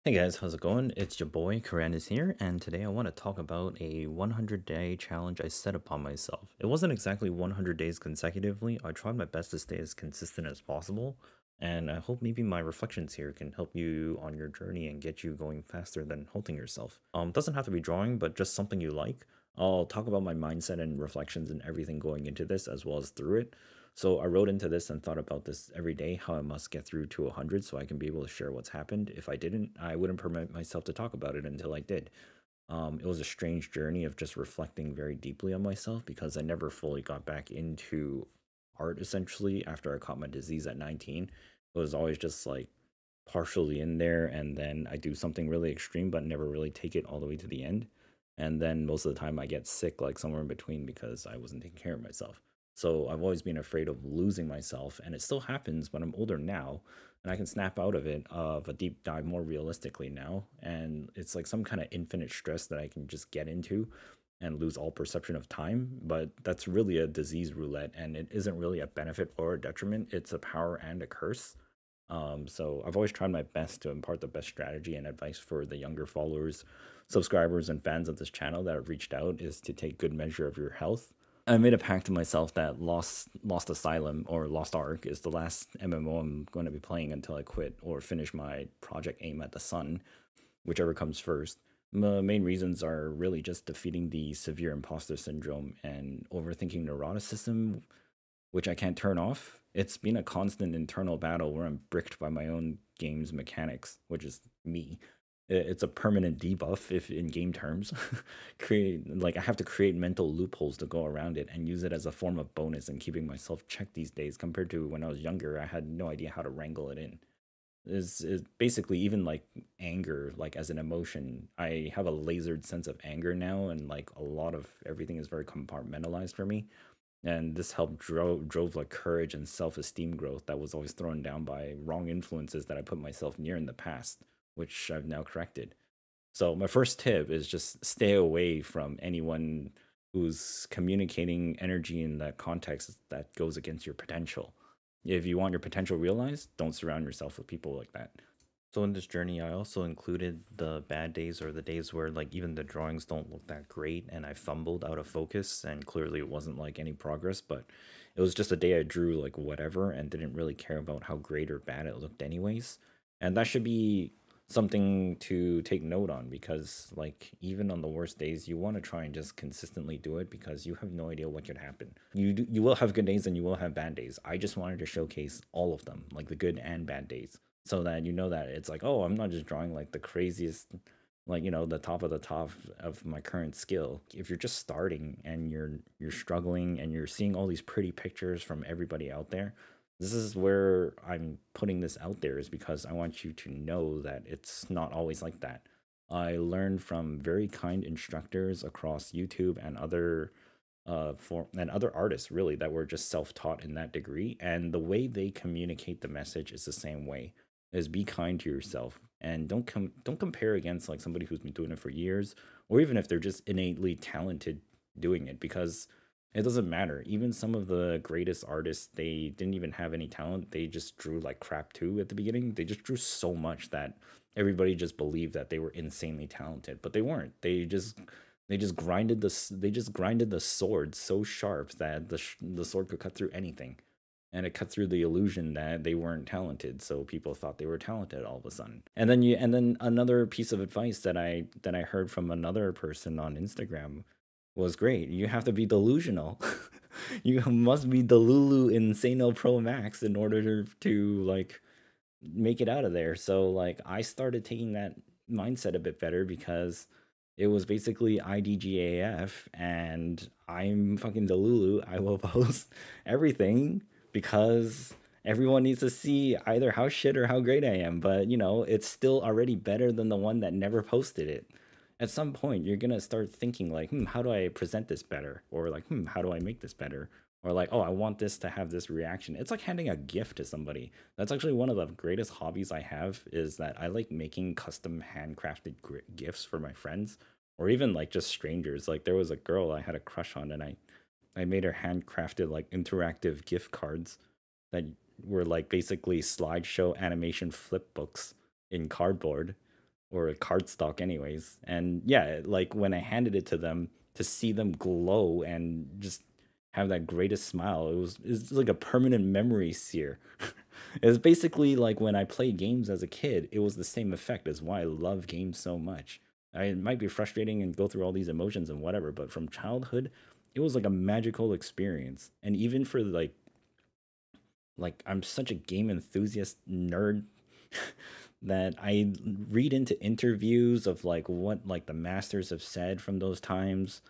Hey guys, how's it going? It's your boy Kyrandis here, and today I want to talk about a 100-day challenge I set upon myself. It wasn't exactly 100 days consecutively. I tried my best to stay as consistent as possible, and I hope maybe my reflections here can help you on your journey and get you going faster than halting yourself. Doesn't have to be drawing, but just something you like. I'll talk about my mindset and reflections and everything going into this as well as through it. So I wrote into this and thought about this every day, how I must get through to 100 so I can be able to share what's happened. If I didn't, I wouldn't permit myself to talk about it until I did. It was a strange journey of just reflecting very deeply on myself because I never fully got back into art essentially after I caught my disease at 19. It was always just like partially in there, and then I do something really extreme but never really take it all the way to the end. And then most of the time I get sick like somewhere in between because I wasn't taking care of myself. So I've always been afraid of losing myself, and it still happens, but I'm older now, and I can snap out of it of a deep dive more realistically now. And it's like some kind of infinite stress that I can just get into and lose all perception of time. But that's really a disease roulette, and it isn't really a benefit or a detriment. It's a power and a curse. So I've always tried my best to impart the best strategy and advice for the younger followers, subscribers, and fans of this channel that have reached out is to take good measure of your health. I made a pact to myself that Lost Asylum or Lost Ark is the last MMO I'm going to be playing until I quit or finish my project Aim at the Sun, whichever comes first. The main reasons are really just defeating the severe imposter syndrome and overthinking neuroticism, which I can't turn off. It's been a constant internal battle where I'm bricked by my own game's mechanics, which is me. It's a permanent debuff if in game terms. Create like I have to create mental loopholes to go around it and use it as a form of bonus and keeping myself checked these days compared to when I was younger. I had no idea how to wrangle it in. Is basically even like anger, like as an emotion. I have a lasered sense of anger now, and like a lot of everything is very compartmentalized for me, and this helped drove like courage and self-esteem growth that was always thrown down by wrong influences that I put myself near in the past, which I've now corrected. So my first tip is just stay away from anyone who's communicating energy in that context that goes against your potential. If you want your potential realized, don't surround yourself with people like that. So in this journey, I also included the bad days or the days where like even the drawings don't look that great and I fumbled out of focus and clearly it wasn't like any progress, but it was just a day I drew like whatever and didn't really care about how great or bad it looked anyways. And that should be something to take note on because like even on the worst days you want to try and just consistently do it because you have no idea what could happen. You will have good days and you will have bad days. I just wanted to showcase all of them, like the good and bad days, so that you know that it's like, oh, I'm not just drawing like the craziest, like, you know, the top of my current skill. If you're just starting and you're struggling and you're seeing all these pretty pictures from everybody out there, this is where I'm putting this out there, is because I want you to know that it's not always like that. I learned from very kind instructors across YouTube and other artists really that were just self-taught in that degree, and the way they communicate the message is the same way, is be kind to yourself and don't compare against like somebody who's been doing it for years, or even if they're just innately talented doing it, because it doesn't matter. Even some of the greatest artists, they didn't even have any talent. They just drew like crap too at the beginning. They just drew so much that everybody just believed that they were insanely talented, but they weren't. They just grinded the sword so sharp that the sword could cut through anything, and it cut through the illusion that they weren't talented, so people thought they were talented all of a sudden. And then another piece of advice that I heard from another person on Instagram was great. You have to be delusional. You must be Delulu Insano Pro Max in order to like make it out of there. So like I started taking that mindset a bit better because it was basically IDGAF and I'm fucking Delulu. I will post everything because everyone needs to see either how shit or how great I am. But you know, it's still already better than the one that never posted it. At some point, you're gonna start thinking like, how do I present this better? Or like, how do I make this better? Or like, oh, I want this to have this reaction. It's like handing a gift to somebody. That's actually one of the greatest hobbies I have, is that I like making custom handcrafted gifts for my friends or even like just strangers. Like there was a girl I had a crush on, and I made her handcrafted like interactive gift cards that were like basically slideshow animation flip books in cardboard. or a cardstock anyways. And yeah, like when I handed it to them, to see them glow and just have that greatest smile, it's like a permanent memory sear. It's basically like when I played games as a kid, it was the same effect as why I love games so much. It might be frustrating and go through all these emotions and whatever, but from childhood, it was like a magical experience. And even for like I'm such a game enthusiast nerd that I read into interviews of like what like the masters have said from those times,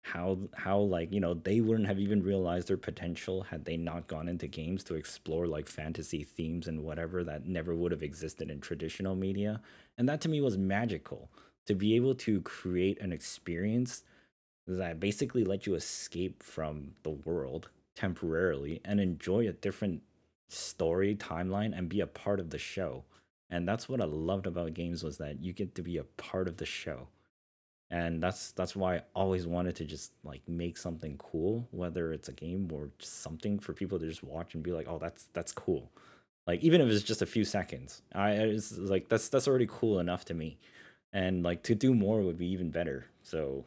how like they wouldn't have even realized their potential had they not gone into games to explore like fantasy themes and whatever that never would have existed in traditional media. And that to me was magical, to be able to create an experience that basically let you escape from the world temporarily and enjoy a different story timeline and be a part of the show. And that's what I loved about games, was that you get to be a part of the show. And that's why I always wanted to just like make something cool, whether it's a game or just something for people to just watch and be like, oh, that's cool. Like even if it's just a few seconds, it's like that's already cool enough to me. And like to do more would be even better. So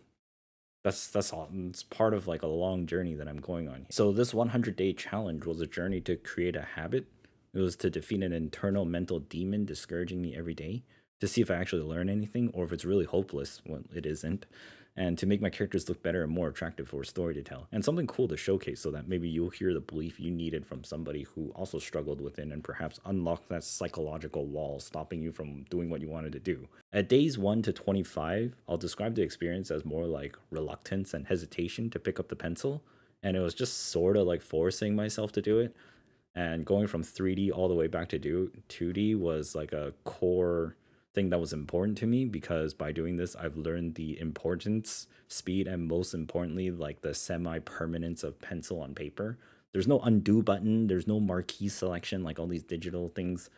that's all. It's part of like a long journey that I'm going on. So this 100-day challenge was a journey to create a habit. It was to defeat an internal mental demon discouraging me every day, to see if I actually learn anything or if it's really hopeless when it isn't, and to make my characters look better and more attractive for a story to tell, and something cool to showcase so that maybe you'll hear the belief you needed from somebody who also struggled within and perhaps unlock that psychological wall stopping you from doing what you wanted to do. At days 1 to 25, I'll describe the experience as more like reluctance and hesitation to pick up the pencil, and it was just sort of like forcing myself to do it. And going from 3D all the way back to 2D was like a core thing that was important to me, because by doing this I've learned the importance, speed, and most importantly like the semi-permanence of pencil on paper. There's no undo button, there's no marquee selection like all these digital things,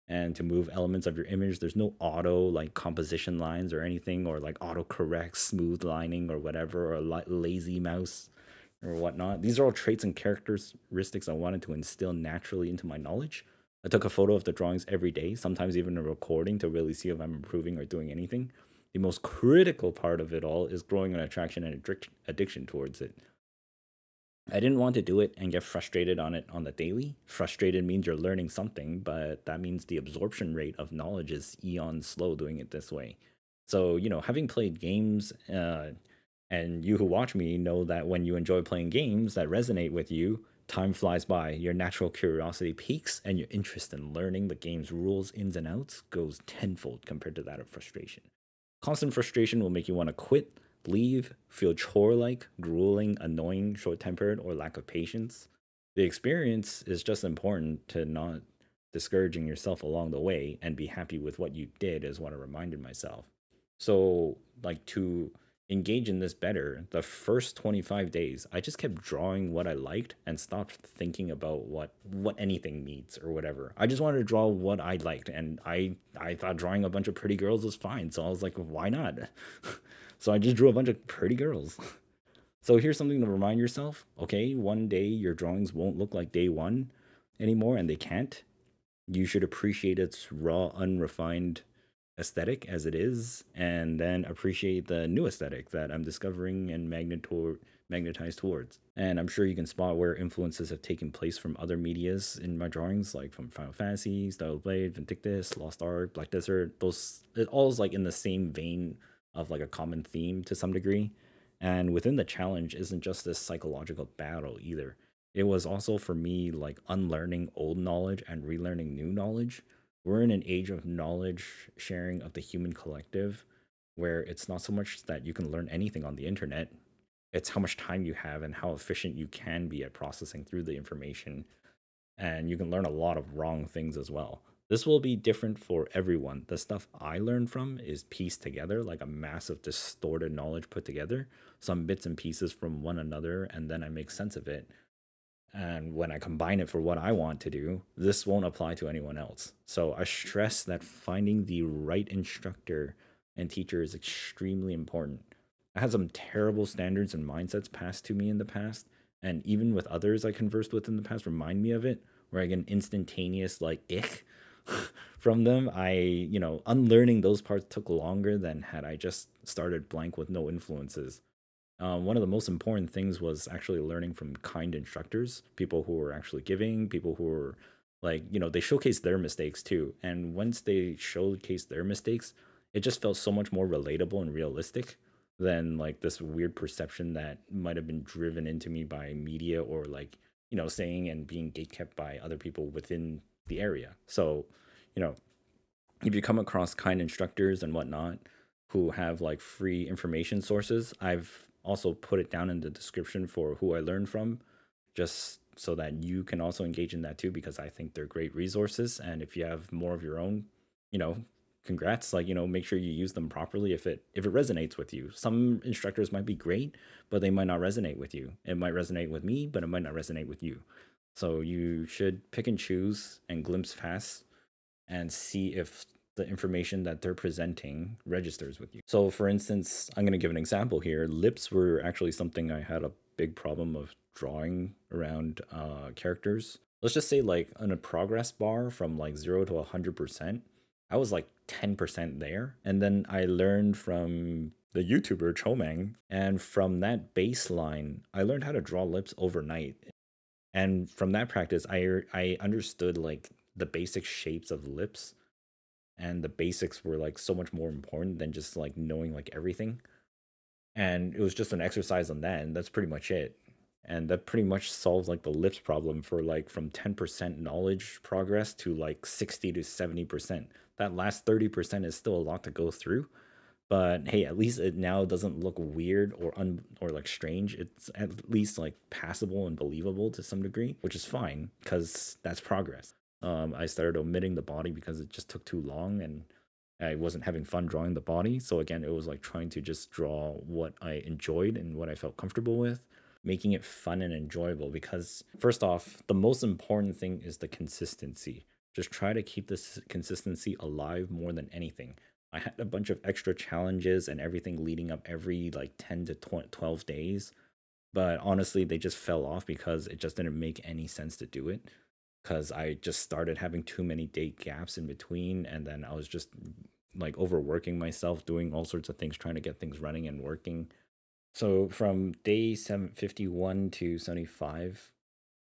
and to move elements of your image there's no auto like composition lines or anything, or like auto correct smooth lining or whatever, or lazy mouse or whatnot. These are all traits and characteristics I wanted to instill naturally into my knowledge. I took a photo of the drawings every day, sometimes even a recording, to really see if I'm improving or doing anything. The most critical part of it all is growing an attraction and addiction towards it. I didn't want to do it and get frustrated on it on the daily. Frustrated means you're learning something, but that means the absorption rate of knowledge is eon slow doing it this way. So, having played games, and you who watch me know that when you enjoy playing games that resonate with you, time flies by, your natural curiosity peaks, and your interest in learning the game's rules, ins and outs, goes tenfold compared to that of frustration. Constant frustration will make you want to quit, leave, feel chore like, grueling, annoying, short tempered, or lack of patience. The experience is just important to not discouraging yourself along the way and be happy with what you did, is what I reminded myself. So, like, to engage in this better, the first 25 days, I just kept drawing what I liked and stopped thinking about what anything needs or whatever. I just wanted to draw what I liked, and I thought drawing a bunch of pretty girls was fine. So I was like, why not? So I just drew a bunch of pretty girls. So here's something to remind yourself. Okay, one day your drawings won't look like day one anymore, and they can't. You should appreciate its raw, unrefined aesthetic as it is, and then appreciate the new aesthetic that I'm discovering and magnetized towards. And I'm sure you can spot where influences have taken place from other medias in my drawings, like from Final Fantasy, Style Blade, Vindictus, Lost Ark, Black Desert. Those, it all is like in the same vein of like a common theme to some degree. And within the challenge isn't just this psychological battle either. It was also for me like unlearning old knowledge and relearning new knowledge. We're in an age of knowledge sharing of the human collective, where it's not so much that you can learn anything on the internet, it's how much time you have and how efficient you can be at processing through the information. And you can learn a lot of wrong things as well. This will be different for everyone. The stuff I learn from is pieced together like a massive distorted knowledge put together, some bits and pieces from one another, and then I make sense of it. And when I combine it for what I want to do, this won't apply to anyone else. So I stress that finding the right instructor and teacher is extremely important. I had some terrible standards and mindsets passed to me in the past, and even with others I conversed with in the past remind me of it, where I get an instantaneous like ick from them. Unlearning those parts took longer than had I just started blank with no influences. One of the most important things was actually learning from kind instructors, people who were actually giving, people who were they showcase their mistakes too. And once they showcase their mistakes, it just felt so much more relatable and realistic than like this weird perception that might have been driven into me by media or saying and being gatekept by other people within the area. So, you know, if you come across kind instructors and whatnot who have like free information sources, I've also put it down in the description for who I learned from, just so that you can also engage in that too, because I think they're great resources. And if you have more of your own, you know, congrats. Make sure you use them properly if it resonates with you. Some instructors might be great, but they might not resonate with you. It might resonate with me, but it might not resonate with you. So you should pick and choose and glimpse fast and see if the information that they're presenting registers with you. So, for instance, I'm going to give an example here. Lips were actually something I had a big problem of drawing around characters. Let's just say, like, on a progress bar from like 0 to 100%, I was like 10% there. And then I learned from the YouTuber Chomang, and from that baseline, I learned how to draw lips overnight. And from that practice, I understood like the basic shapes of lips, and the basics were like so much more important than just like knowing like everything. And it was just an exercise on that, and that's pretty much it. And that pretty much solves like the lips problem for like from 10% knowledge progress to like 60 to 70%. That last 30% is still a lot to go through, but hey, at least it now doesn't look weird or like strange. It's at least like passable and believable to some degree, which is fine because that's progress. I started omitting the body because it just took too long and I wasn't having fun drawing the body. So again, it was like trying to just draw what I enjoyed and what I felt comfortable with, making it fun and enjoyable. Because first off, the most important thing is the consistency. Just try to keep this consistency alive more than anything. I had a bunch of extra challenges and everything leading up every like 10 to 12 days. But honestly, they just fell off because it just didn't make any sense to do it. Because I just started having too many day gaps in between. And then I was just like overworking myself, doing all sorts of things, trying to get things running and working. So from day 751 to 75,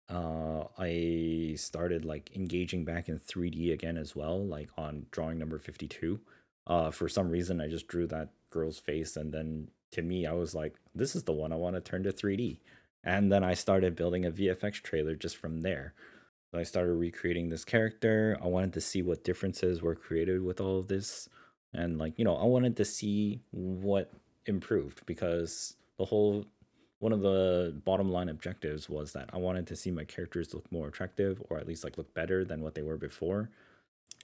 I started like engaging back in 3D again as well, like on drawing number 52. For some reason, I just drew that girl's face, and then to me, I was like, this is the one I want to turn to 3D. And then I started building a VFX trailer just from there. So I started recreating this character. I wanted to see what differences were created with all of this. And I wanted to see what improved, because the whole one of the bottom line objectives was that I wanted to see my characters look more attractive, or at least like look better than what they were before.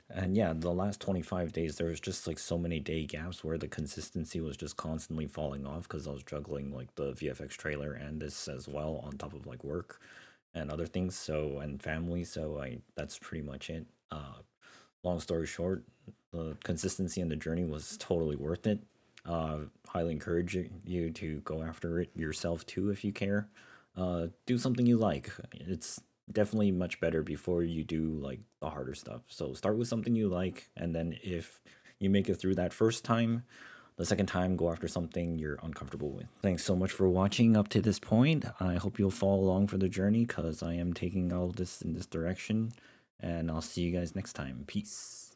And yeah, the last 25 days, there was just like so many day gaps where the consistency was just constantly falling off because I was juggling like the VFX trailer and this as well on top of like work and other things, so, and family. So that's pretty much it. Long story short, the consistency and the journey was totally worth it. Highly encourage you to go after it yourself too if you care. Do something you like. It's definitely much better before you do like the harder stuff. So start with something you like, and then if you make it through that first time, the second time go after something you're uncomfortable with. Thanks so much for watching up to this point. I hope you'll follow along for the journey, because I am taking all this in this direction, and I'll see you guys next time. Peace.